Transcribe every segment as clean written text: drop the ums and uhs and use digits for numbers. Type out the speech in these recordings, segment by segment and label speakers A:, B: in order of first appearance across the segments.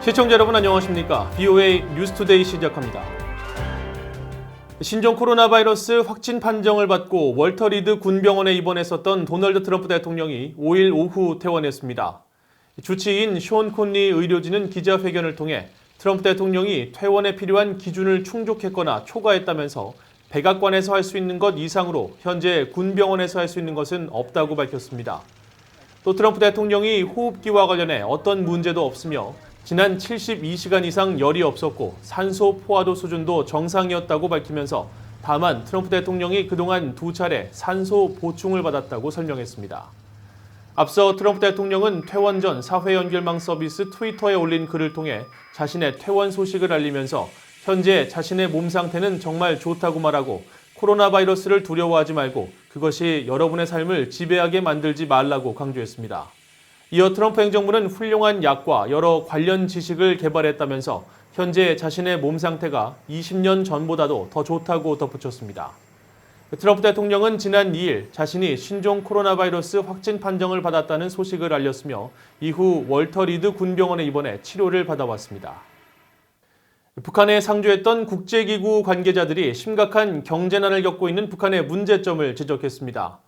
A: 시청자 여러분 안녕하십니까? BOA 뉴스투데이 시작합니다. 신종 코로나 바이러스 확진 판정을 받고 월터 리드 군병원에 입원했었던 도널드 트럼프 대통령이 5일 오후 퇴원했습니다. 주치의인 숀 콘리 의료진은 기자회견을 통해 트럼프 대통령이 퇴원에 필요한 기준을 충족했거나 초과했다면서 백악관에서 할 수 있는 것 이상으로 현재 군병원에서 할 수 있는 것은 없다고 밝혔습니다. 또 트럼프 대통령이 호흡기와 관련해 어떤 문제도 없으며 지난 72시간 이상 열이 없었고 산소 포화도 수준도 정상이었다고 밝히면서 다만 트럼프 대통령이 그동안 2차례 산소 보충을 받았다고 설명했습니다. 앞서 트럼프 대통령은 퇴원 전 사회 연결망 서비스 트위터에 올린 글을 통해 자신의 퇴원 소식을 알리면서 현재 자신의 몸 상태는 정말 좋다고 말하고 코로나 바이러스를 두려워하지 말고 그것이 여러분의 삶을 지배하게 만들지 말라고 강조했습니다. 이어 트럼프 행정부는 훌륭한 약과 여러 관련 지식을 개발했다면서 현재 자신의 몸 상태가 20년 전보다도 더 좋다고 덧붙였습니다. 트럼프 대통령은 지난 2일 자신이 신종 코로나 바이러스 확진 판정을 받았다는 소식을 알렸으며 이후 월터 리드 군병원에 입원해 치료를 받아왔습니다. 북한에 상주했던 국제기구 관계자들이 심각한 경제난을 겪고 있는 북한의 문제점을 지적했습니다.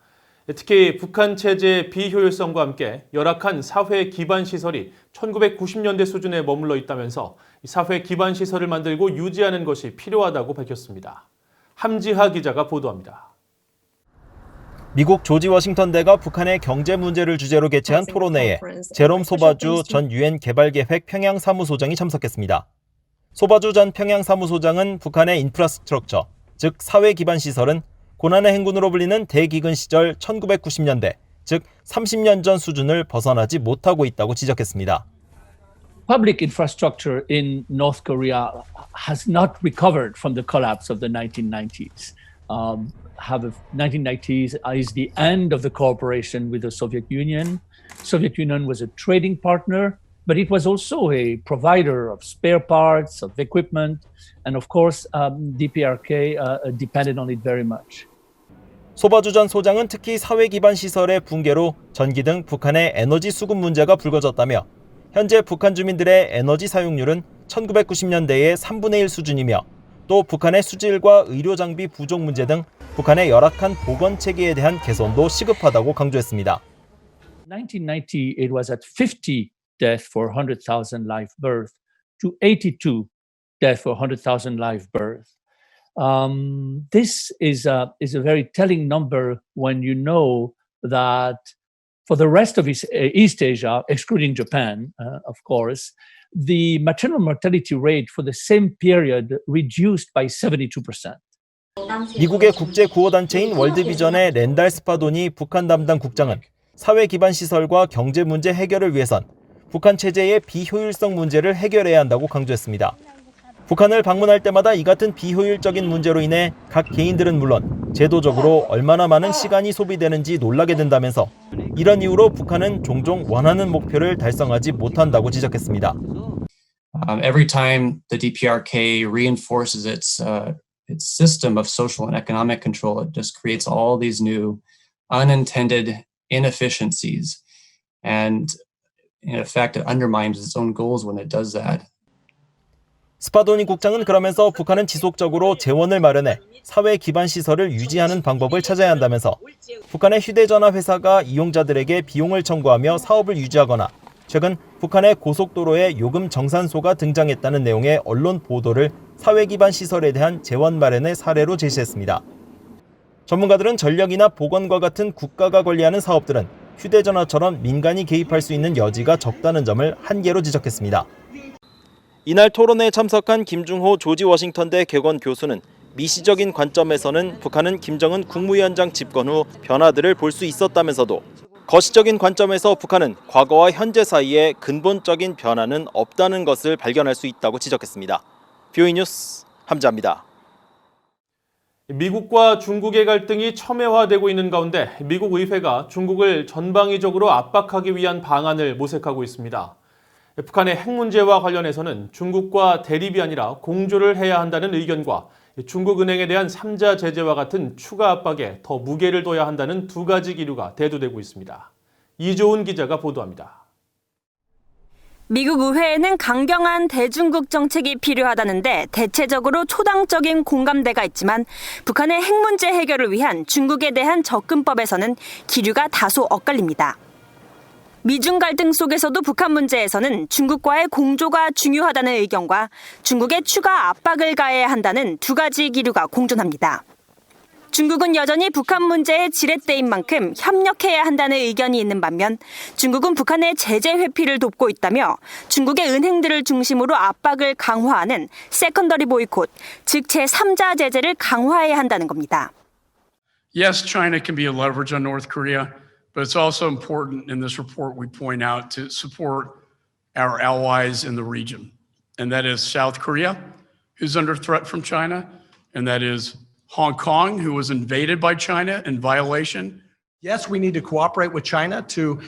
A: 특히 북한 체제의 비효율성과 함께 열악한 사회 기반 시설이 1990년대 수준에 머물러 있다면서 사회 기반 시설을 만들고 유지하는 것이 필요하다고 밝혔습니다. 함지하 기자가 보도합니다.
B: 미국 조지 워싱턴대가 북한의 경제 문제를 주제로 개최한 토론회에 제롬 소바주 전 유엔 개발계획 평양 사무소장이 참석했습니다. 소바주 전 평양 사무소장은 북한의 인프라스트럭처, 즉 사회 기반 시설은 고난의 행군으로 불리는 대기근 시절 1990년대, 즉 30년 전 수준을 벗어나지 못하고 있다고 지적했습니다.
C: Public infrastructure in North Korea has not recovered from the collapse of the 1990s. 1990s is the end of the cooperation with the Soviet Union. Soviet Union was a trading partner, but it was also a provider of spare parts, of equipment, and of course, DPRK depended on it very much.
B: 소바주 전 소장은 특히 사회 기반 시설의 붕괴로 전기 등 북한의 에너지 수급 문제가 불거졌다며 현재 북한 주민들의 에너지 사용률은 1990년대의 3분의 1 수준이며 또 북한의 수질과 의료 장비 부족 문제 등 북한의 열악한 보건 체계에 대한 개선도 시급하다고 강조했습니다.
C: 1990, it was at 50 deaths for 100,000 live births to 82 deaths for 100,000 live births. This is a very telling number when you know that for the rest of East Asia, excluding Japan, of course, the maternal mortality rate for the same period reduced by 72%.
B: 미국의 국제 구호 단체인 월드비전의 랜달 스파도니 북한 담당 국장은 사회 기반 시설과 경제 문제 해결을 위해선 북한 체제의 비효율성 문제를 해결해야 한다고 강조했습니다. 북한을 방문할 때마다 이 같은 비효율적인 문제로 인해 각 개인들은 물론 제도적으로 얼마나 많은 시간이 소비되는지 놀라게 된다면서 이런 이유로 북한은 종종 원하는 목표를 달성하지 못한다고 지적했습니다.
D: Every time the DPRK reinforces its system of social and economic control, it just creates all these new unintended inefficiencies, and in effect, it undermines its own goals when it does that.
B: 스파도니 국장은 그러면서 북한은 지속적으로 재원을 마련해 사회 기반 시설을 유지하는 방법을 찾아야 한다면서 북한의 휴대전화 회사가 이용자들에게 비용을 청구하며 사업을 유지하거나 최근 북한의 고속도로에 요금 정산소가 등장했다는 내용의 언론 보도를 사회 기반 시설에 대한 재원 마련의 사례로 제시했습니다. 전문가들은 전력이나 보건과 같은 국가가 관리하는 사업들은 휴대전화처럼 민간이 개입할 수 있는 여지가 적다는 점을 한계로 지적했습니다. 이날 토론회에 참석한 김중호 조지 워싱턴대 객원 교수는 미시적인 관점에서는 북한은 김정은 국무위원장 집권 후 변화들을 볼 수 있었다면서도 거시적인 관점에서 북한은 과거와 현재 사이에 근본적인 변화는 없다는 것을 발견할 수 있다고 지적했습니다. BOA 뉴스 함지하입니다.
A: 미국과 중국의 갈등이 첨예화되고 있는 가운데 미국 의회가 중국을 전방위적으로 압박하기 위한 방안을 모색하고 있습니다. 북한의 핵 문제와 관련해서는 중국과 대립이 아니라 공조를 해야 한다는 의견과 중국은행에 대한 3자 제재와 같은 추가 압박에 더 무게를 둬야 한다는 두 가지 기류가 대두되고 있습니다. 이조은 기자가 보도합니다.
E: 미국 의회에는 강경한 대중국 정책이 필요하다는데 대체적으로 초당적인 공감대가 있지만 북한의 핵 문제 해결을 위한 중국에 대한 접근법에서는 기류가 다소 엇갈립니다. 미중 갈등 속에서도 북한 문제에서는 중국과의 공조가 중요하다는 의견과 중국에 추가 압박을 가해야 한다는 두 가지 기류가 공존합니다. 중국은 여전히 북한 문제의 지렛대인 만큼 협력해야 한다는 의견이 있는 반면 중국은 북한의 제재 회피를 돕고 있다며 중국의 은행들을 중심으로 압박을 강화하는 세컨더리 보이콧, 즉 제3자 제재를 강화해야 한다는 겁니다.
F: Yes, China can be a leverage on North Korea, but it's also important in this report we point out to support our allies in the region. And that is South Korea, who's under threat from China, and that is Hong Kong, who was invaded by China in violation.
G: Yes, we need to cooperate with China to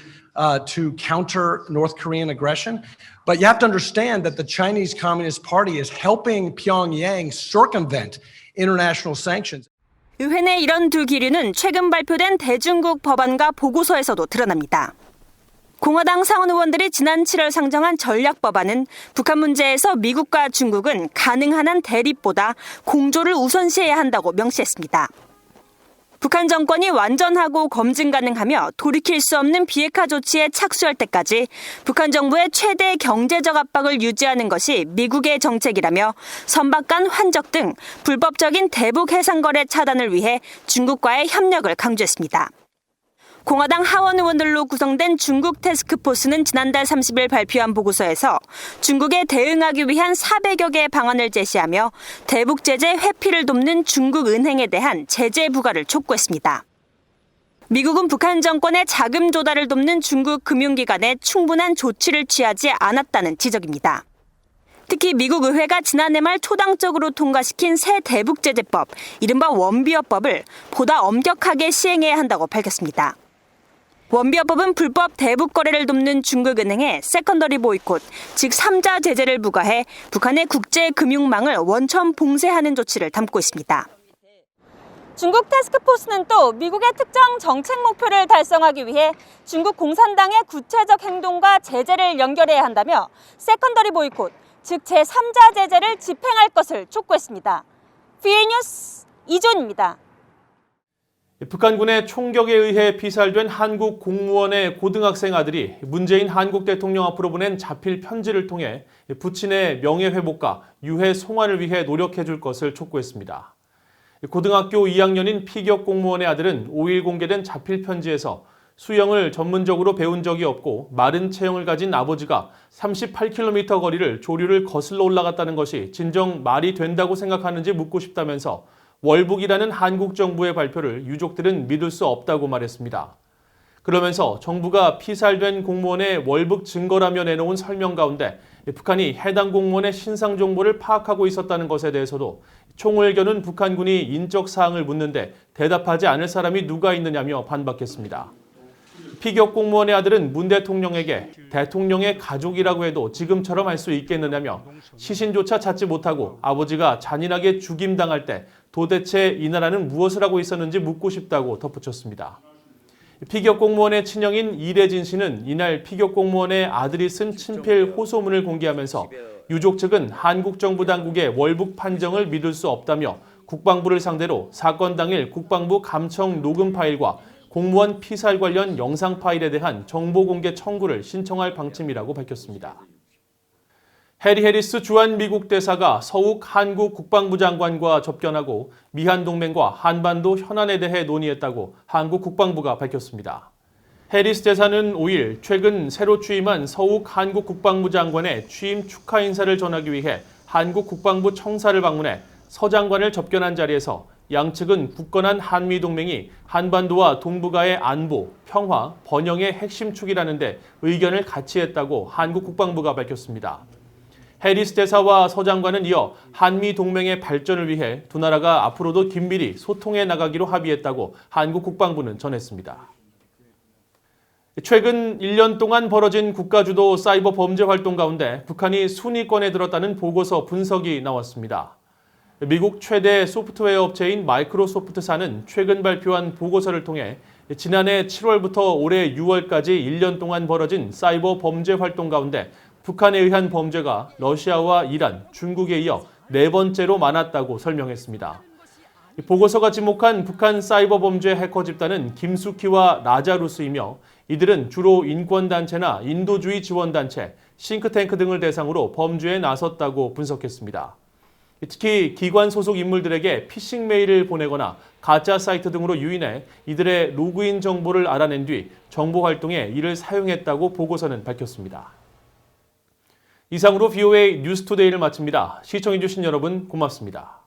G: counter North Korean aggression. But you have to understand that the Chinese Communist Party is helping Pyongyang circumvent international sanctions.
E: 의회 내 이런 두 기류는 최근 발표된 대중국 법안과 보고서에서도 드러납니다. 공화당 상원 의원들이 지난 7월 상정한 전략 법안은 북한 문제에서 미국과 중국은 가능한 한 대립보다 공조를 우선시해야 한다고 명시했습니다. 북한 정권이 완전하고 검증 가능하며 돌이킬 수 없는 비핵화 조치에 착수할 때까지 북한 정부의 최대 경제적 압박을 유지하는 것이 미국의 정책이라며 선박 간 환적 등 불법적인 대북 해상 거래 차단을 위해 중국과의 협력을 강조했습니다. 공화당 하원 의원들로 구성된 중국 태스크포스는 지난달 30일 발표한 보고서에서 중국에 대응하기 위한 400여 개의 방안을 제시하며 대북 제재 회피를 돕는 중국 은행에 대한 제재 부과를 촉구했습니다. 미국은 북한 정권의 자금 조달을 돕는 중국 금융기관에 충분한 조치를 취하지 않았다는 지적입니다. 특히 미국 의회가 지난해 말 초당적으로 통과시킨 새 대북제재법, 이른바 원비어법을 보다 엄격하게 시행해야 한다고 밝혔습니다. 원비어법은 불법 대북 거래를 돕는 중국은행에 세컨더리 보이콧, 즉 3자 제재를 부과해 북한의 국제 금융망을 원천 봉쇄하는 조치를 담고 있습니다. 중국 태스크포스는 또 미국의 특정 정책 목표를 달성하기 위해 중국 공산당의 구체적 행동과 제재를 연결해야 한다며 세컨더리 보이콧, 즉 제3자 제재를 집행할 것을 촉구했습니다. PA뉴스 이존입니다.
A: 북한군의 총격에 의해 피살된 한국 공무원의 고등학생 아들이 문재인 한국 대통령 앞으로 보낸 자필 편지를 통해 부친의 명예회복과 유해 송환을 위해 노력해줄 것을 촉구했습니다. 고등학교 2학년인 피격 공무원의 아들은 5일 공개된 자필 편지에서 수영을 전문적으로 배운 적이 없고 마른 체형을 가진 아버지가 38km 거리를 조류를 거슬러 올라갔다는 것이 진정 말이 된다고 생각하는지 묻고 싶다면서 월북이라는 한국 정부의 발표를 유족들은 믿을 수 없다고 말했습니다. 그러면서 정부가 피살된 공무원의 월북 증거라며 내놓은 설명 가운데 북한이 해당 공무원의 신상 정보를 파악하고 있었다는 것에 대해서도 총을 겨눈 북한군이 인적 사항을 묻는데 대답하지 않을 사람이 누가 있느냐며 반박했습니다. 피격 공무원의 아들은 문 대통령에게 대통령의 가족이라고 해도 지금처럼 할 수 있겠느냐며 시신조차 찾지 못하고 아버지가 잔인하게 죽임당할 때 도대체 이 나라는 무엇을 하고 있었는지 묻고 싶다고 덧붙였습니다. 피격 공무원의 친형인 이래진 씨는 이날 피격 공무원의 아들이 쓴 친필 호소문을 공개하면서 유족 측은 한국 정부 당국의 월북 판정을 믿을 수 없다며 국방부를 상대로 사건 당일 국방부 감청 녹음 파일과 공무원 피살 관련 영상 파일에 대한 정보 공개 청구를 신청할 방침이라고 밝혔습니다. 해리 해리스 주한 미국 대사가 서욱 한국 국방부 장관과 접견하고 미한 동맹과 한반도 현안에 대해 논의했다고 한국 국방부가 밝혔습니다. 해리스 대사는 5일 최근 새로 취임한 서욱 한국 국방부 장관의 취임 축하 인사를 전하기 위해 한국 국방부 청사를 방문해 서 장관을 접견한 자리에서 양측은 굳건한 한미동맹이 한반도와 동북아의 안보, 평화, 번영의 핵심 축이라는 데 의견을 같이 했다고 한국 국방부가 밝혔습니다. 해리스 대사와 서 장관은 이어 한미동맹의 발전을 위해 두 나라가 앞으로도 긴밀히 소통해 나가기로 합의했다고 한국 국방부는 전했습니다. 최근 1년 동안 벌어진 국가주도 사이버 범죄 활동 가운데 북한이 순위권에 들었다는 보고서 분석이 나왔습니다. 미국 최대 소프트웨어 업체인 마이크로소프트사는 최근 발표한 보고서를 통해 지난해 7월부터 올해 6월까지 1년 동안 벌어진 사이버 범죄 활동 가운데 북한에 의한 범죄가 러시아와 이란, 중국에 이어 4번째로 많았다고 설명했습니다. 보고서가 지목한 북한 사이버 범죄 해커 집단은 김수키와 라자루스이며 이들은 주로 인권단체나 인도주의 지원단체, 싱크탱크 등을 대상으로 범죄에 나섰다고 분석했습니다. 특히 기관 소속 인물들에게 피싱 메일을 보내거나 가짜 사이트 등으로 유인해 이들의 로그인 정보를 알아낸 뒤 정보 활동에 이를 사용했다고 보고서는 밝혔습니다. 이상으로 VOA 뉴스투데이를 마칩니다. 시청해주신 여러분 고맙습니다.